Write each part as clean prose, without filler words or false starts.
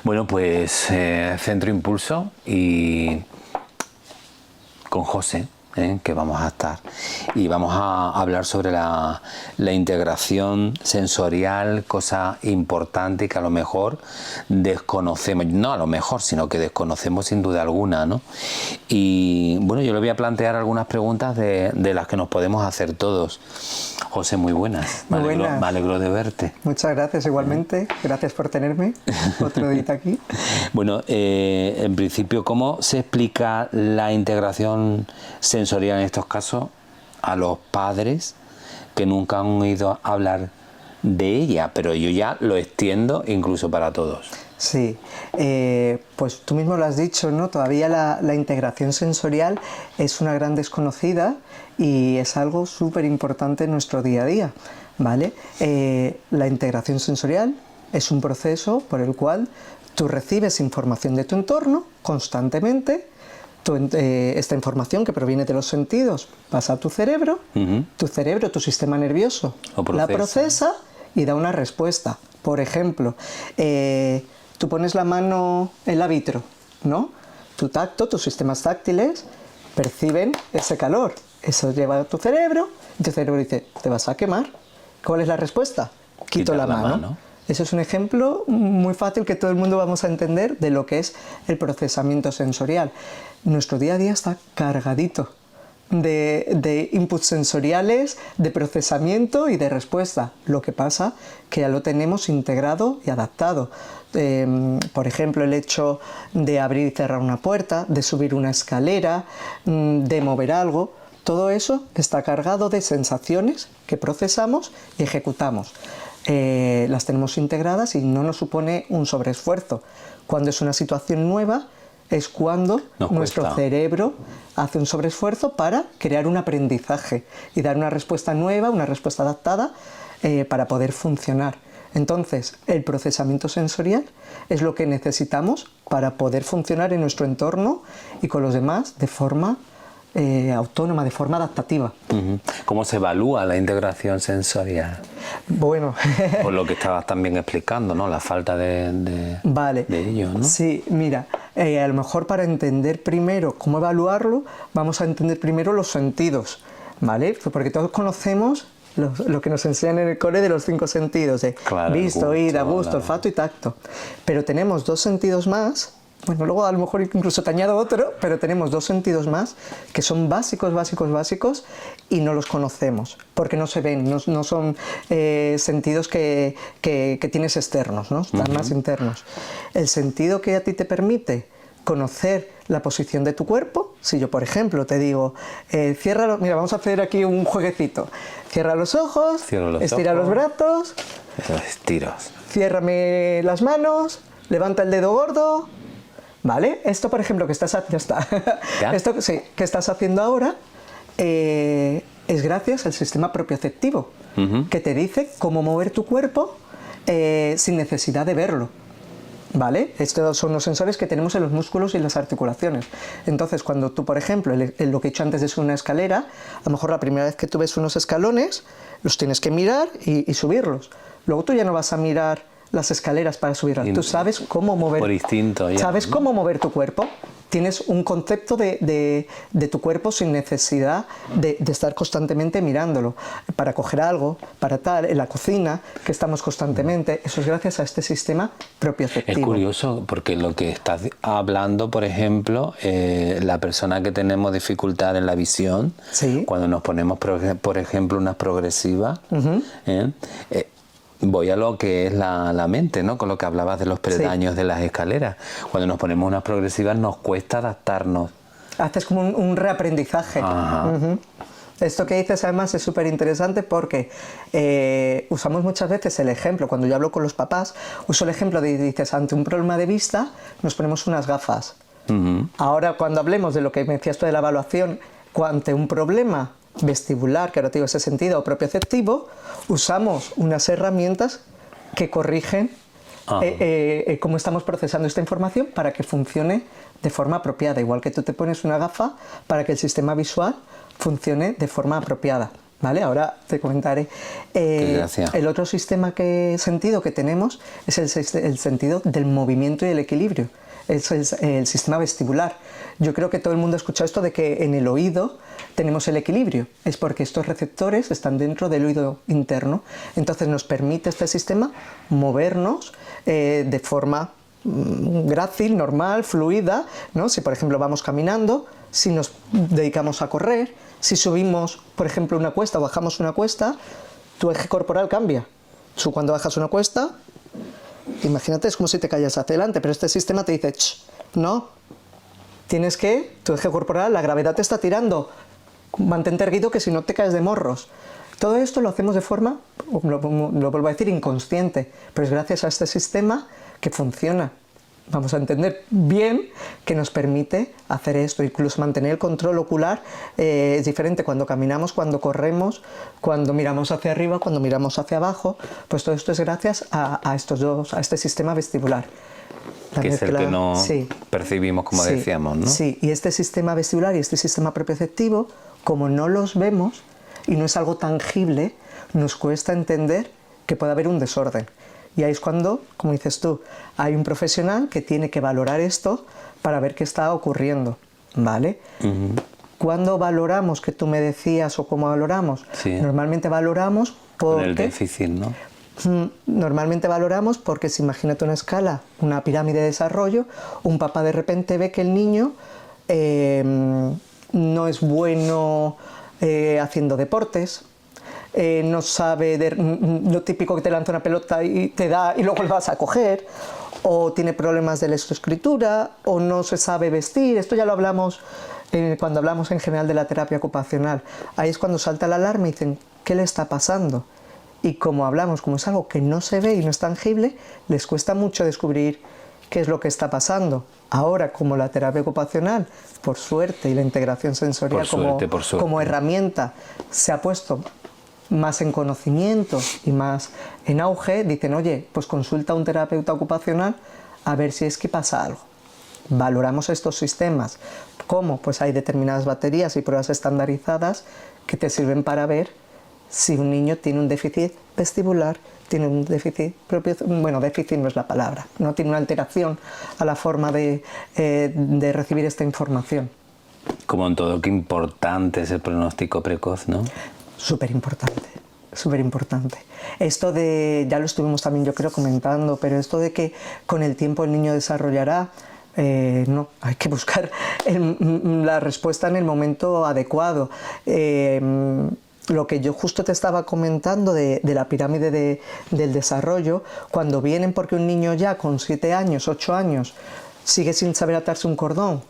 Bueno, pues Centro Impulso y con José, que vamos a estar. Y vamos a hablar sobre la integración sensorial, cosa importante que a lo mejor desconocemos, no a lo mejor, sino que desconocemos sin duda alguna, ¿no? Y bueno, yo le voy a plantear algunas preguntas de las que nos podemos hacer todos. José, muy buenas. Me alegro de verte. Muchas gracias, igualmente. Gracias por tenerme otro día aquí. Bueno, en principio, ¿cómo se explica la integración sensorial en estos casos a los padres que nunca han oído hablar de ella? Pero yo ya lo extiendo incluso para todos. Sí, pues tú mismo lo has dicho, ¿no? Todavía la integración sensorial es una gran desconocida y es algo súper importante en nuestro día a día, ¿vale? La integración sensorial es un proceso por el cual tú recibes información de tu entorno constantemente. Esta información que proviene de los sentidos pasa a tu cerebro, tu sistema nervioso la procesa y da una respuesta. Por ejemplo, tú pones la mano en la vitro, ¿no? Tu tacto, tus sistemas táctiles perciben ese calor. Eso lleva a tu cerebro y tu cerebro dice, te vas a quemar. ¿Cuál es la respuesta? Quito la mano. Eso es un ejemplo muy fácil que todo el mundo vamos a entender de lo que es el procesamiento sensorial. Nuestro día a día está cargadito de inputs sensoriales, de procesamiento y de respuesta. Lo que pasa que ya lo tenemos integrado y adaptado. Por ejemplo, el hecho de abrir y cerrar una puerta, de subir una escalera, de mover algo, todo eso está cargado de sensaciones que procesamos y ejecutamos. Las tenemos integradas y no nos supone un sobreesfuerzo. Cuando es una situación nueva, es cuando nuestro cerebro hace un sobreesfuerzo para crear un aprendizaje y dar una respuesta nueva, una respuesta adaptada para poder funcionar. Entonces, el procesamiento sensorial es lo que necesitamos para poder funcionar en nuestro entorno y con los demás de forma autónoma, de forma adaptativa. ¿Cómo se evalúa la integración sensorial? Bueno, por lo que estabas también explicando, ¿no? La falta de ello, ¿no? Sí, mira, a lo mejor para entender primero cómo evaluarlo, vamos a entender primero los sentidos, ¿vale? Porque todos conocemos lo que nos enseñan en el cole de los 5 sentidos, de visto, oído, gusto, olfato y tacto. Pero tenemos 2 sentidos más. Bueno, luego a lo mejor incluso te añado otro, pero tenemos 2 sentidos más que son básicos y no los conocemos, porque no se ven, no son sentidos que tienes externos, ¿no? Están más internos. El sentido que a ti te permite conocer la posición de tu cuerpo, si yo por ejemplo te digo, mira, vamos a hacer aquí un jueguecito, cierra los ojos, estira los brazos, estiros, ciérrame las manos, levanta el dedo gordo. ¿Vale? Esto, por ejemplo, que estás haciendo ahora es gracias al sistema propioceptivo, que te dice cómo mover tu cuerpo sin necesidad de verlo. ¿Vale? Estos son los sensores que tenemos en los músculos y en las articulaciones. Entonces, cuando tú, por ejemplo, lo que he hecho antes de subir una escalera, a lo mejor la primera vez que tú ves unos escalones, los tienes que mirar y subirlos. Luego tú ya no vas a mirar las escaleras para subirlas. Tú sabes cómo mover. Por instinto, ya. ¿Sabes cómo mover tu cuerpo? Tienes un concepto de tu cuerpo sin necesidad de estar constantemente mirándolo. Para coger algo, para tal, en la cocina, que estamos constantemente. Eso es gracias a este sistema propioceptivo. Es curioso porque lo que estás hablando, por ejemplo, la persona que tenemos dificultad en la visión, cuando nos ponemos, por ejemplo, unas progresivas, voy a lo que es la mente, ¿no? Con lo que hablabas de los peldaños de las escaleras. Cuando nos ponemos unas progresivas nos cuesta adaptarnos. Haces como un reaprendizaje. Esto que dices además es súper interesante porque usamos muchas veces el ejemplo, cuando yo hablo con los papás, uso el ejemplo de, dices, ante un problema de vista nos ponemos unas gafas. Ahora cuando hablemos de lo que me decías tú de la evaluación, ante un problema vestibular, que ahora te digo ese sentido, o propioceptivo, usamos unas herramientas que corrigen cómo estamos procesando esta información para que funcione de forma apropiada, igual que tú te pones una gafa para que el sistema visual funcione de forma apropiada. ¿vale? Ahora te comentaré. Gracias. El otro sentido que tenemos es el sentido del movimiento y el equilibrio. Es el sistema vestibular. Yo creo que todo el mundo ha escuchado esto de que en el oído tenemos el equilibrio. Es porque estos receptores están dentro del oído interno. Entonces nos permite este sistema movernos de forma grácil, normal, fluida, ¿no? Si por ejemplo vamos caminando, si nos dedicamos a correr, si subimos por ejemplo una cuesta o bajamos una cuesta, tu eje corporal cambia. Tú cuando bajas una cuesta, imagínate, es como si te caías hacia adelante, pero este sistema te dice, no, tienes que, tu eje corporal, la gravedad te está tirando, mantente erguido que si no te caes de morros. Todo esto lo hacemos de forma, lo vuelvo a decir, inconsciente, pero es gracias a este sistema que funciona. Vamos a entender bien que nos permite hacer esto, incluso mantener el control ocular. Es diferente cuando caminamos, cuando corremos, cuando miramos hacia arriba, cuando miramos hacia abajo. Pues todo esto es gracias a estos dos, a este sistema vestibular. Que es el que no percibimos, como decíamos, ¿no? Sí, y este sistema vestibular y este sistema propioceptivo, como no los vemos y no es algo tangible, nos cuesta entender que puede haber un desorden. Y ahí es cuando, como dices tú, hay un profesional que tiene que valorar esto para ver qué está ocurriendo, ¿vale? ¿Cuándo valoramos, que tú me decías, o cómo valoramos? Sí. Normalmente valoramos porque... Con el déficit, ¿no? Normalmente valoramos porque, si imagínate una escala, una pirámide de desarrollo, un papá de repente ve que el niño no es bueno haciendo deportes, no sabe, lo típico que te lanza una pelota y te da y luego lo vas a coger, o tiene problemas de lectoescritura, o no se sabe vestir. Esto ya lo hablamos cuando hablamos en general de la terapia ocupacional. Ahí es cuando salta la alarma y dicen, ¿qué le está pasando? Y como hablamos, como es algo que no se ve y no es tangible, les cuesta mucho descubrir qué es lo que está pasando. Ahora, como la terapia ocupacional, por suerte, y la integración sensorial como herramienta se ha puesto más en conocimiento y más en auge, dicen, oye, pues consulta a un terapeuta ocupacional a ver si es que pasa algo. Valoramos estos sistemas. ¿Cómo? Pues hay determinadas baterías y pruebas estandarizadas que te sirven para ver si un niño tiene un déficit vestibular, tiene un déficit propio, bueno, déficit no es la palabra, no tiene una alteración a la forma de recibir esta información. Como en todo, qué importante es el pronóstico precoz, ¿no? Súper importante, súper importante. Esto de, ya lo estuvimos también yo creo comentando, pero esto de que con el tiempo el niño desarrollará, no, hay que buscar la respuesta en el momento adecuado. Lo que yo justo te estaba comentando de la pirámide del desarrollo, cuando vienen porque un niño ya con 7 años, 8 años, sigue sin saber atarse un cordón,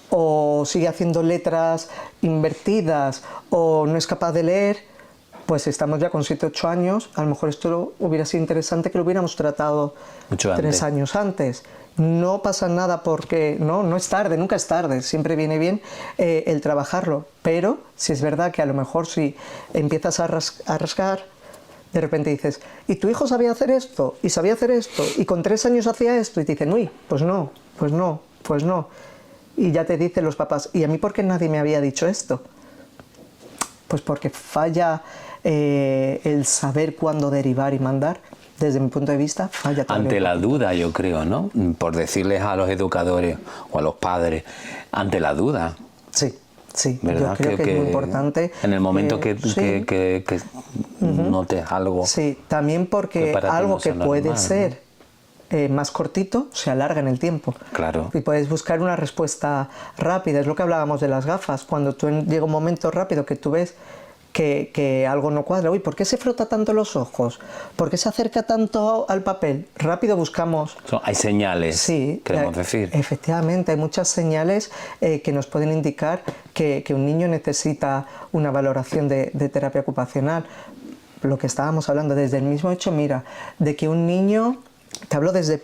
o sigue haciendo letras invertidas, o no es capaz de leer, pues estamos ya con 7, 8 años, a lo mejor esto hubiera sido interesante que lo hubiéramos tratado 3 años antes. No pasa nada porque no es tarde, nunca es tarde, siempre viene bien el trabajarlo, pero si es verdad que a lo mejor si empiezas a rascar, de repente dices, ¿y tu hijo sabía hacer esto? ¿Y sabía hacer esto? ¿Y con 3 años hacía esto? Y te dicen, uy, pues no, pues no, pues no. Y ya te dicen los papás, ¿y a mí por qué nadie me había dicho esto? Pues porque falla el saber cuándo derivar y mandar. Desde mi punto de vista, falla también. Ante la duda, yo creo, ¿no? Por decirles a los educadores o a los padres, ante la duda. Sí, sí, ¿verdad? Yo creo que es muy importante. En el momento que notes algo. Sí, también porque algo que puede ser más cortito se alarga en el tiempo. Claro. Y puedes buscar una respuesta rápida. Es lo que hablábamos de las gafas. Cuando llega un momento rápido que tú ves que algo no cuadra. Uy, ¿por qué se frota tanto los ojos? ¿Por qué se acerca tanto al papel? Rápido buscamos. Hay señales, sí, queremos decir. Efectivamente, hay muchas señales que nos pueden indicar que un niño necesita una valoración de terapia ocupacional. Lo que estábamos hablando, desde el mismo hecho, mira, de que un niño, te hablo desde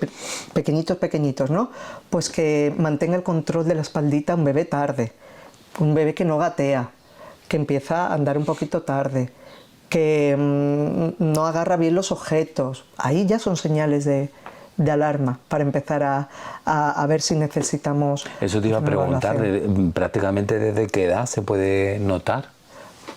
pequeñitos, ¿no? Pues que mantenga el control de la espaldita un bebé tarde, un bebé que no gatea, que empieza a andar un poquito tarde, que no agarra bien los objetos. Ahí ya son señales de alarma para empezar a ver si necesitamos. Eso te iba a preguntar, prácticamente desde qué edad se puede notar.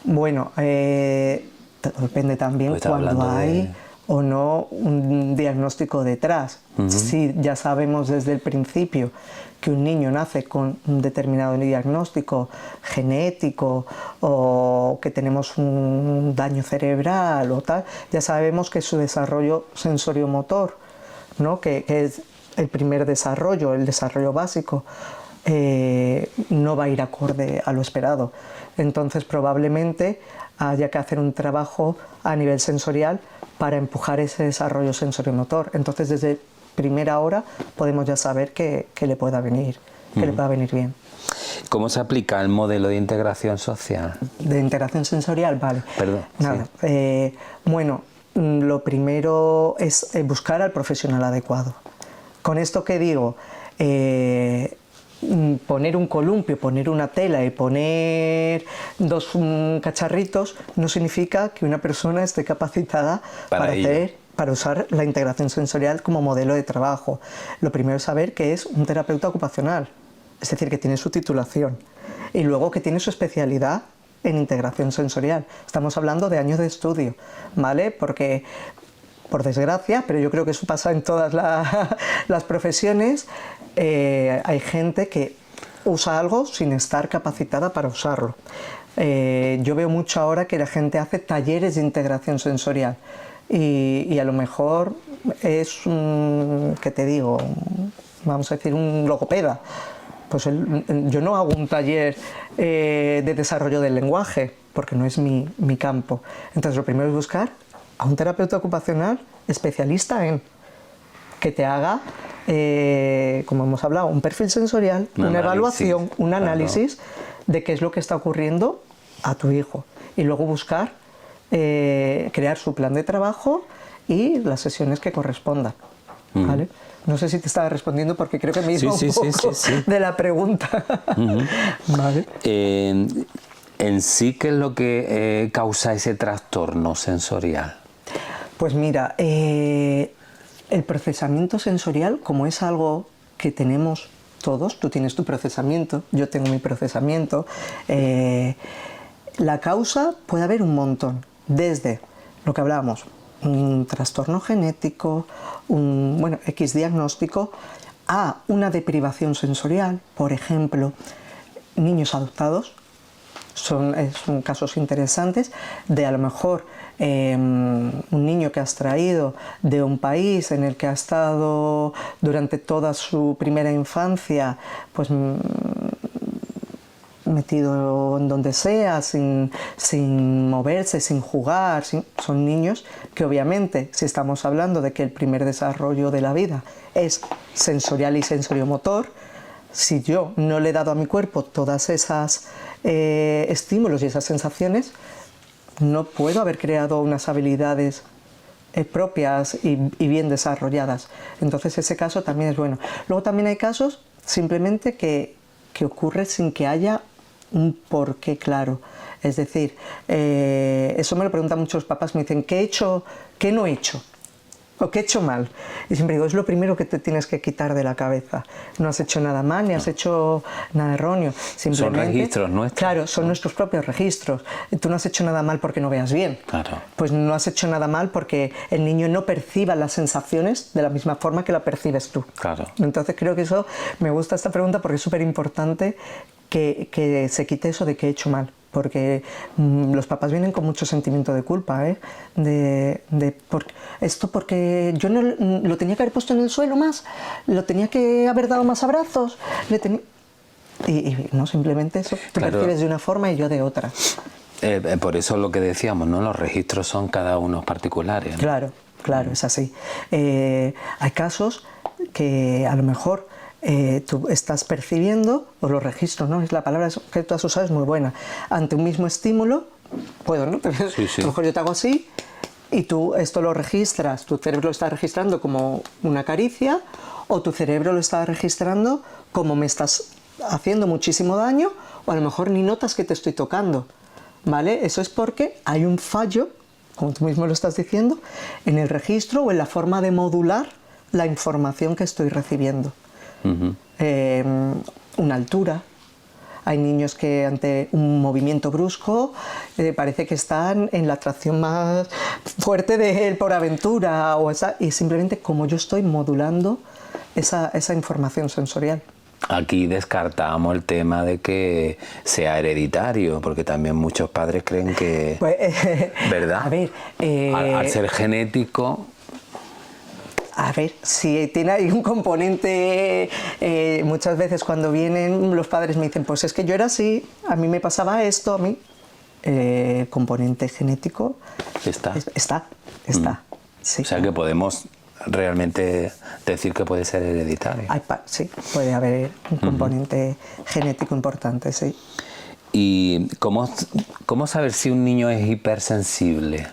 Bueno, depende también Pues está cuando hablando hay de- o no un diagnóstico detrás. Si ya sabemos desde el principio que un niño nace con un determinado diagnóstico genético o que tenemos un daño cerebral o tal, ya sabemos que su desarrollo sensoriomotor, ¿no? que es el primer desarrollo, el desarrollo básico, no va a ir acorde a lo esperado. Entonces probablemente haya que hacer un trabajo a nivel sensorial para empujar ese desarrollo sensoriomotor. Entonces desde primera hora podemos ya saber que le pueda venir, le pueda venir bien. ¿Cómo se aplica el modelo de integración social? De integración sensorial, vale. Perdón, Nada. sí. Bueno, lo primero es buscar al profesional adecuado. Con esto que digo, poner un columpio, poner una tela y poner dos cacharritos no significa que una persona esté capacitada para usar la integración sensorial como modelo de trabajo. Lo primero es saber que es un terapeuta ocupacional, es decir, que tiene su titulación y luego que tiene su especialidad en integración sensorial. Estamos hablando de años de estudio, ¿vale? Porque, por desgracia, pero yo creo que eso pasa en todas las profesiones, hay gente que usa algo sin estar capacitada para usarlo. Yo veo mucho ahora que la gente hace talleres de integración sensorial y a lo mejor es, ¿qué te digo? Vamos a decir, un logopeda. Pues yo no hago un taller de desarrollo del lenguaje, porque no es mi campo. Entonces lo primero es buscar a un terapeuta ocupacional especialista en que te haga, como hemos hablado, un perfil sensorial, una evaluación, un análisis de qué es lo que está ocurriendo a tu hijo. Y luego buscar, crear su plan de trabajo y las sesiones que correspondan. ¿Vale? No sé si te estaba respondiendo porque creo que me he ido un poco de la pregunta. ¿Vale? En sí, ¿qué es lo que causa ese trastorno sensorial? Pues mira, el procesamiento sensorial, como es algo que tenemos todos, tú tienes tu procesamiento, yo tengo mi procesamiento, la causa puede haber un montón, desde lo que hablábamos, un trastorno genético, X diagnóstico, a una deprivación sensorial, por ejemplo, niños adoptados, son casos interesantes de a lo mejor un niño que has traído de un país en el que ha estado durante toda su primera infancia, pues metido en donde sea, sin moverse, sin jugar. Son niños que obviamente, si estamos hablando de que el primer desarrollo de la vida es sensorial y sensoriomotor, si yo no le he dado a mi cuerpo todas esas estímulos y esas sensaciones, no puedo haber creado unas habilidades propias y bien desarrolladas. Entonces ese caso también es bueno. Luego también hay casos simplemente que ocurre sin que haya un porqué claro. Es decir, eso me lo preguntan muchos papás, me dicen, ¿qué he hecho, qué no he hecho? ¿O qué he hecho mal? Y siempre digo, es lo primero que te tienes que quitar de la cabeza. No has hecho nada mal, ni has hecho nada erróneo. Simplemente, son registros nuestros. Claro, son nuestros propios registros. Tú no has hecho nada mal porque no veas bien. Claro. Pues no has hecho nada mal porque el niño no perciba las sensaciones de la misma forma que la percibes tú. Claro. Entonces creo que eso, me gusta esta pregunta porque es súper importante que se quite eso de que he hecho mal. Porque los papás vienen con mucho sentimiento de culpa, ¿eh? Esto porque yo no lo tenía que haber puesto en el suelo más, lo tenía que haber dado más abrazos, y no, simplemente eso, tú percibes de una forma y yo de otra. Por eso lo que decíamos, ¿no? Los registros son cada uno particulares, ¿no? Claro, es así. Hay casos que a lo mejor tú estás percibiendo, o los registros, ¿no? Es la palabra que tú has usado, es muy buena. Ante un mismo estímulo, puedo, ¿no? Sí. A lo mejor yo te hago así y tú esto lo registras, tu cerebro lo está registrando como una caricia, o tu cerebro lo está registrando como me estás haciendo muchísimo daño, o a lo mejor ni notas que te estoy tocando, ¿vale? Eso es porque hay un fallo, como tú mismo lo estás diciendo, en el registro o en la forma de modular la información que estoy recibiendo. Una altura. hay niños que ante un movimiento brusco parece que están en la atracción más fuerte de él por aventura, y simplemente como yo estoy modulando esa información sensorial. Aquí descartamos el tema de que sea hereditario, porque también muchos padres creen que... Pues, ¿verdad? A ver... al ser genético... A ver, si tiene ahí un componente, muchas veces cuando vienen los padres me dicen, pues es que yo era así, a mí me pasaba esto, a mí... componente genético... Está. Sí. O sea que podemos realmente decir que puede ser hereditario. Sí, puede haber un componente genético importante, sí. ¿Y cómo saber si un niño es hipersensible?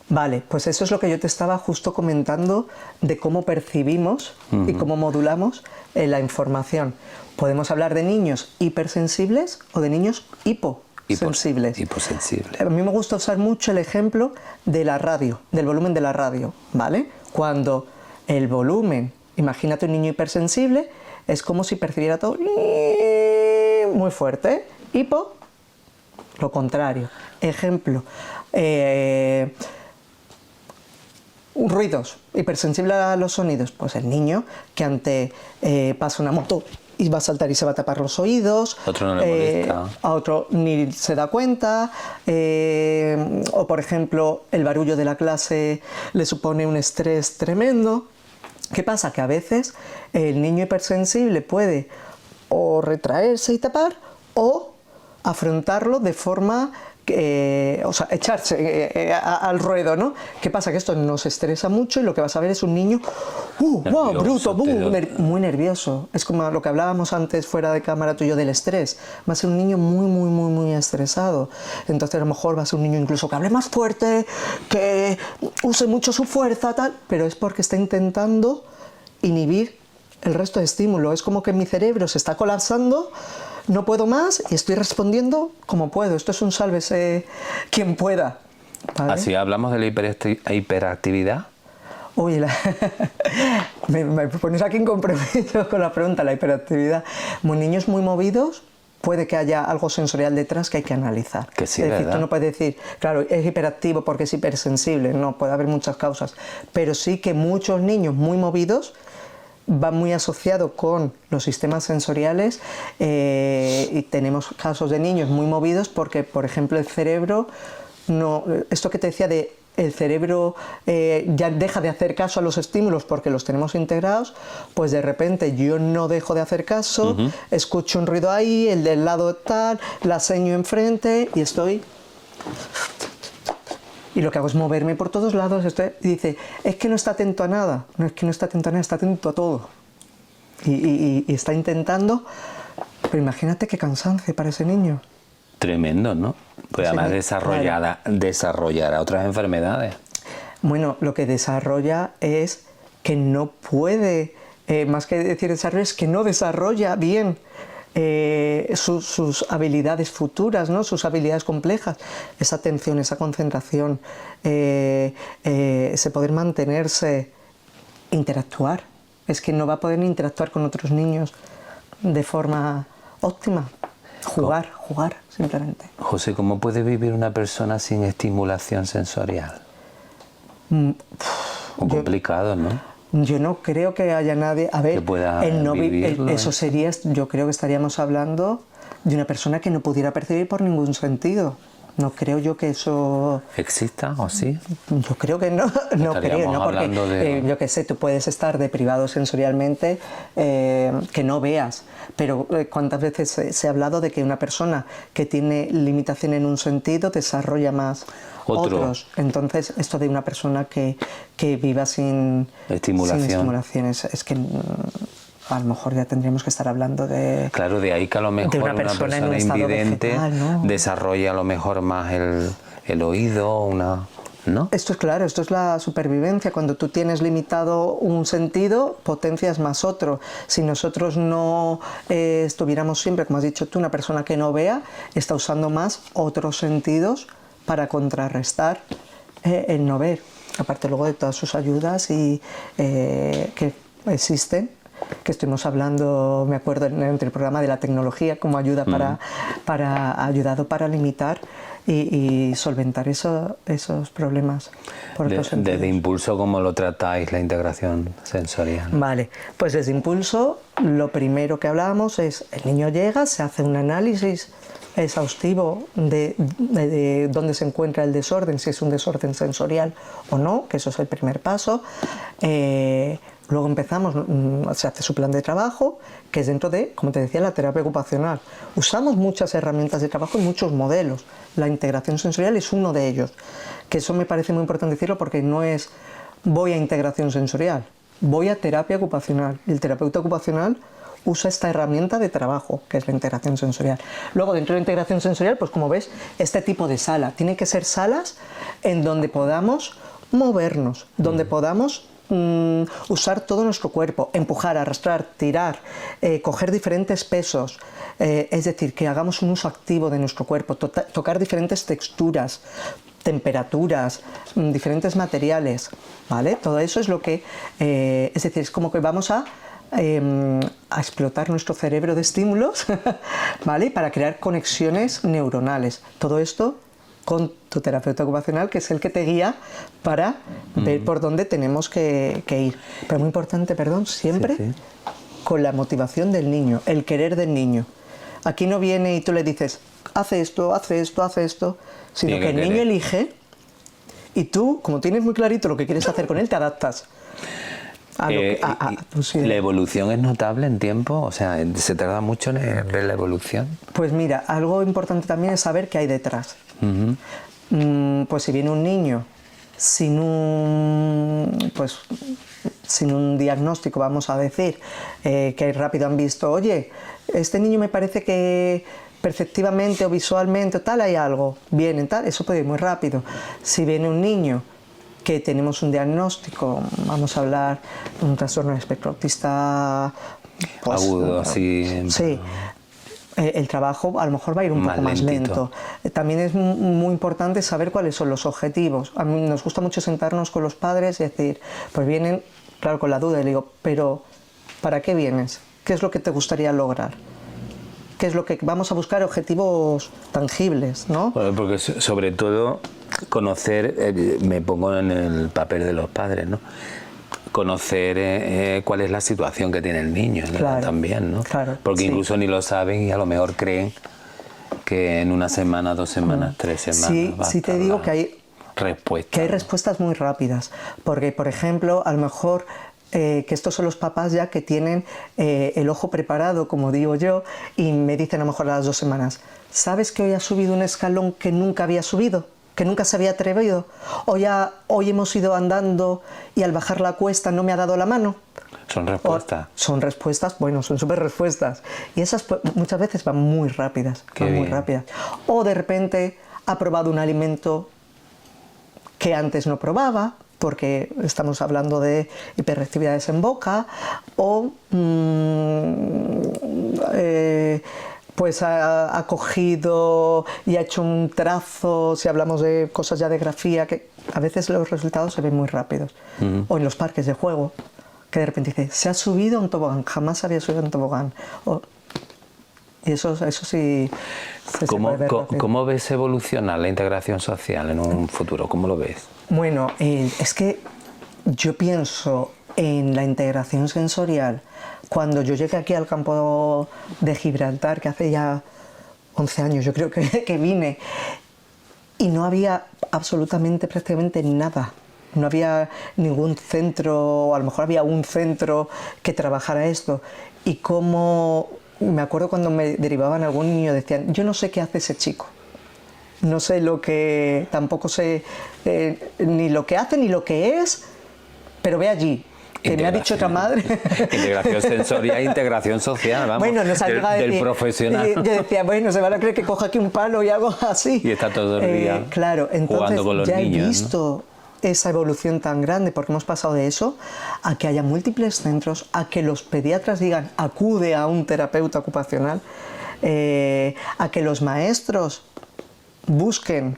Vale, pues eso es lo que yo te estaba justo comentando de cómo percibimos y cómo modulamos la información. Podemos hablar de niños hipersensibles o de niños hiposensibles. Hiposensibles. A mí me gusta usar mucho el ejemplo de la radio, del volumen de la radio, ¿vale? Cuando el volumen, imagínate un niño hipersensible, es como si percibiera todo muy fuerte. Hipo, lo contrario. Ejemplo, ruidos, hipersensible a los sonidos, pues el niño que ante pasa una moto y va a saltar y se va a tapar los oídos, otro no le molesta. A otro ni se da cuenta, o por ejemplo el barullo de la clase le supone un estrés tremendo. ¿Qué pasa? Que a veces el niño hipersensible puede o retraerse y tapar o afrontarlo de forma o sea, echarse al ruedo, ¿no? ¿Qué pasa? Que esto nos estresa mucho y lo que vas a ver es un niño wow, bruto, muy nervioso. Es como lo que hablábamos antes fuera de cámara tú y yo del estrés. Va a ser un niño muy estresado. Entonces a lo mejor va a ser un niño incluso que hable más fuerte, que use mucho su fuerza, tal, pero es porque está intentando inhibir el resto de estímulo. Es como que mi cerebro se está colapsando, no puedo más y estoy respondiendo como puedo. Esto es un sálvese quien pueda, ¿vale? Así hablamos de la hiperactividad. Uy, me pones aquí en compromiso con la pregunta, la hiperactividad. Niños muy movidos, puede que haya algo sensorial detrás que hay que analizar. Que sí, es decir, ¿verdad? tú no puedes decir, claro, es hiperactivo porque es hipersensible. No, puede haber muchas causas. Pero sí que muchos niños muy movidos va muy asociado con los sistemas sensoriales y tenemos casos de niños muy movidos porque, por ejemplo, el cerebro, esto que te decía de el cerebro ya deja de hacer caso a los estímulos porque los tenemos integrados, pues de repente yo no dejo de hacer caso, escucho un ruido ahí, el del lado tal, la seño enfrente y estoy... Y lo que hago es moverme por todos lados. Y dice, es que no está atento a nada. No es que no está atento a nada, está atento a todo. Y está intentando... Pero imagínate qué cansancio para ese niño. Tremendo, ¿no? Pues Sí, además desarrollará otras enfermedades. Bueno, lo que desarrolla es que no puede, más que decir desarrollo, es que no desarrolla bien sus habilidades futuras, ¿no? Sus habilidades complejas, esa atención, esa concentración, ese poder mantenerse, interactuar. Es que no va a poder ni interactuar con otros niños de forma óptima. Jugar simplemente. José, ¿cómo puede vivir una persona sin estimulación sensorial? Un complicado, ¿no? Yo no creo que haya nadie... A ver, que pueda vivirlo, eso sería... Yo creo que estaríamos hablando de una persona que no pudiera percibir por ningún sentido. No creo yo que eso... ¿Exista o sí? Yo creo que no creo, ¿no? Porque, yo qué sé, tú puedes estar deprivado sensorialmente, que no veas, pero ¿cuántas veces se ha hablado de que una persona que tiene limitación en un sentido desarrolla más otros? Entonces, esto de una persona que viva sin estimulaciones, es que... A lo mejor ya tendríamos que estar hablando de... Claro, de ahí que a lo mejor una persona invidente vegetal, ¿no? desarrolla a lo mejor más el oído, ¿no? Esto es claro, esto es la supervivencia. Cuando tú tienes limitado un sentido, potencias más otro. Si nosotros no estuviéramos siempre, como has dicho tú, una persona que no vea, está usando más otros sentidos para contrarrestar el no ver. Aparte luego de todas sus ayudas que existen que estuvimos hablando, me acuerdo, entre el programa de la tecnología como ayuda ayudado para limitar y solventar esos problemas. Desde Impulso, ¿cómo lo tratáis la integración sensorial? Vale, pues desde Impulso lo primero que hablábamos es, el niño llega, se hace un análisis exhaustivo de dónde se encuentra el desorden, si es un desorden sensorial o no, que eso es el primer paso. Luego empezamos, se hace su plan de trabajo, que es dentro de, como te decía, la terapia ocupacional. Usamos muchas herramientas de trabajo y muchos modelos. La integración sensorial es uno de ellos, que eso me parece muy importante decirlo porque no es voy a integración sensorial, voy a terapia ocupacional. Y el terapeuta ocupacional usa esta herramienta de trabajo, que es la integración sensorial. Luego, dentro de la integración sensorial, pues como ves, este tipo de sala. Tiene que ser salas en donde podamos movernos, donde podamos usar todo nuestro cuerpo, empujar, arrastrar, tirar, coger diferentes pesos, es decir, que hagamos un uso activo de nuestro cuerpo, tocar diferentes texturas, temperaturas, diferentes materiales, ¿vale? Todo eso es lo que, es decir, es como que vamos a explotar nuestro cerebro de estímulos, ¿vale? Para crear conexiones neuronales. Todo esto con tu terapeuta ocupacional, que es el que te guía para ver por dónde tenemos que ir. Pero muy importante, siempre con la motivación del niño, el querer del niño. Aquí no viene y tú le dices, hace esto, hace esto, hace esto, sino que el niño elige y tú, como tienes muy clarito lo que quieres hacer con él, te adaptas. ¿La evolución es notable en tiempo? O sea, ¿se tarda mucho en ver la evolución? Pues mira, algo importante también es saber qué hay detrás. Pues si viene un niño sin un diagnóstico, vamos a decir, que rápido han visto, oye, este niño me parece que perceptivamente o visualmente o tal hay algo, viene tal, eso puede ir muy rápido. Si viene un niño que tenemos un diagnóstico, vamos a hablar de un trastorno del espectro autista agudo, así. Sí, el trabajo a lo mejor va a ir un poco más lento. También es muy importante saber cuáles son los objetivos. A mí nos gusta mucho sentarnos con los padres y decir, pues vienen, claro, con la duda, y le digo, pero ¿para qué vienes? ¿Qué es lo que te gustaría lograr? ¿Qué es lo que vamos a buscar? Objetivos tangibles, ¿no? Bueno, porque sobre todo conocer, me pongo en el papel de los padres, ¿no? Conocer cuál es la situación que tiene el niño, claro, también, ¿no? Claro, porque incluso ni lo saben y a lo mejor creen que en una semana, 2 semanas, 3 semanas sí te digo que hay respuestas muy rápidas, porque por ejemplo, a lo mejor que estos son los papás ya que tienen el ojo preparado, como digo yo, y me dicen a lo mejor a las 2 semanas, ¿sabes que hoy has subido un escalón que nunca había subido? Que nunca se había atrevido, hoy hemos ido andando y al bajar la cuesta no me ha dado la mano. Son respuestas. Son respuestas, bueno, son súper respuestas. Y esas muchas veces van muy rápidas, muy rápidas. O de repente ha probado un alimento que antes no probaba, porque estamos hablando de hiperreactividades en boca, o pues ha cogido y ha hecho un trazo, si hablamos de cosas ya de grafía, que a veces los resultados se ven muy rápidos. O en los parques de juego, que de repente dice, se ha subido a un tobogán, jamás había subido a un tobogán. Y eso sí se puede ver rápido. ¿Cómo ves evolucionar la integración social en un futuro? ¿Cómo lo ves? Bueno, es que yo pienso en la integración sensorial. Cuando yo llegué aquí al campo de Gibraltar, que hace ya 11 años yo creo que vine, y no había absolutamente, prácticamente nada. No había ningún centro, o a lo mejor había un centro que trabajara esto. Y como me acuerdo cuando me derivaban a algún niño, decían, yo no sé qué hace ese chico. No sé tampoco sé ni lo que hace ni lo que es, pero ve allí. Que me ha dicho otra madre. Integración sensorial e integración social, vamos. Bueno, nos ha llegado a decir, del profesional. Yo decía, bueno, se van a creer que cojo aquí un palo y hago así. Y está todo el día claro, entonces jugando con los ya niños, he visto esa evolución tan grande, porque hemos pasado de eso a que haya múltiples centros, a que los pediatras digan, acude a un terapeuta ocupacional, a que los maestros busquen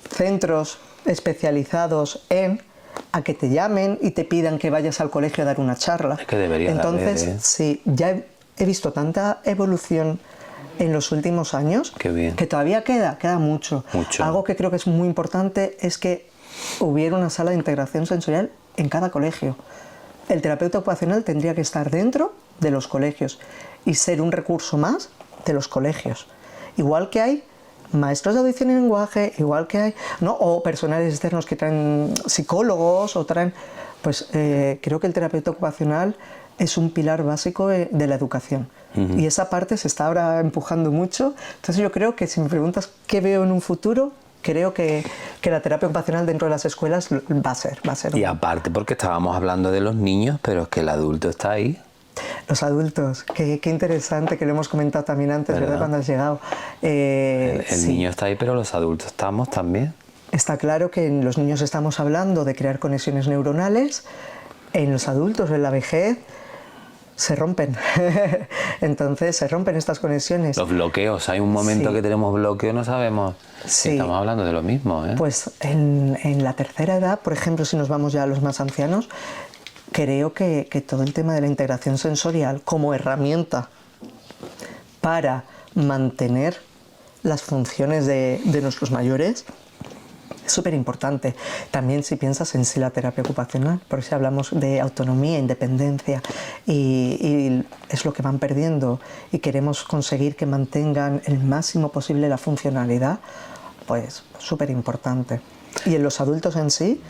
centros especializados en a que te llamen y te pidan que vayas al colegio a dar una charla. Es que debería de Entonces, haber, ¿eh? sí, ya he visto tanta evolución en los últimos años, Qué bien. que todavía queda mucho. Mucho. Algo que creo que es muy importante es que hubiera una sala de integración sensorial en cada colegio. El terapeuta ocupacional tendría que estar dentro de los colegios y ser un recurso más de los colegios. Igual que hay maestros de audición y lenguaje, igual que hay, ¿no? O personales externos que traen psicólogos o traen... Pues creo que el terapeuta ocupacional es un pilar básico de la educación. Y esa parte se está ahora empujando mucho. Entonces yo creo que si me preguntas qué veo en un futuro, creo que la terapia ocupacional dentro de las escuelas va a ser. Y aparte porque estábamos hablando de los niños, pero es que el adulto está ahí. Los adultos, qué interesante que lo hemos comentado también antes, ¿verdad? Cuando has llegado. El Sí. niño está ahí, pero los adultos estamos también. Está claro que en los niños estamos hablando de crear conexiones neuronales, en los adultos, en la vejez, se rompen. Entonces se rompen estas conexiones. Los bloqueos, hay un momento Sí. que tenemos bloqueo, no sabemos Sí. si estamos hablando de lo mismo, ¿eh? Pues en la tercera edad, por ejemplo, si nos vamos ya a los más ancianos, creo que todo el tema de la integración sensorial como herramienta para mantener las funciones de nuestros mayores es súper importante. También si piensas en sí la terapia ocupacional, por si hablamos de autonomía, independencia, y es lo que van perdiendo y queremos conseguir que mantengan el máximo posible la funcionalidad, pues súper importante. Y en los adultos en sí,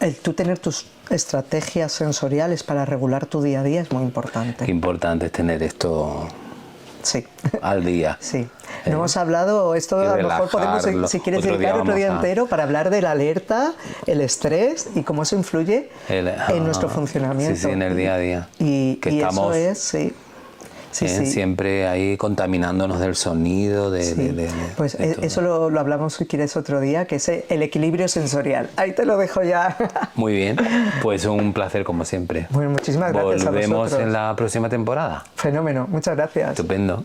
el tú tener tus estrategias sensoriales para regular tu día a día es muy importante. Qué importante es tener esto Sí. al día. Sí. No hemos hablado, esto Y a lo mejor podemos, relajarlo. si quieres Otro día dedicar otro día vamos a- entero para hablar de la alerta, el estrés y cómo eso influye en nuestro Sí, funcionamiento. sí, en el día a día. Y Que eso estamos es, sí. Sí, sí. siempre ahí contaminándonos del sonido, Sí. Pues de todo. eso lo hablamos si quieres otro día, que es el equilibrio sensorial. Ahí te lo dejo ya. Muy bien, pues un placer como siempre. Bueno, muchísimas gracias a Volvemos vosotros. en la próxima temporada. Fenómeno, muchas gracias. Estupendo.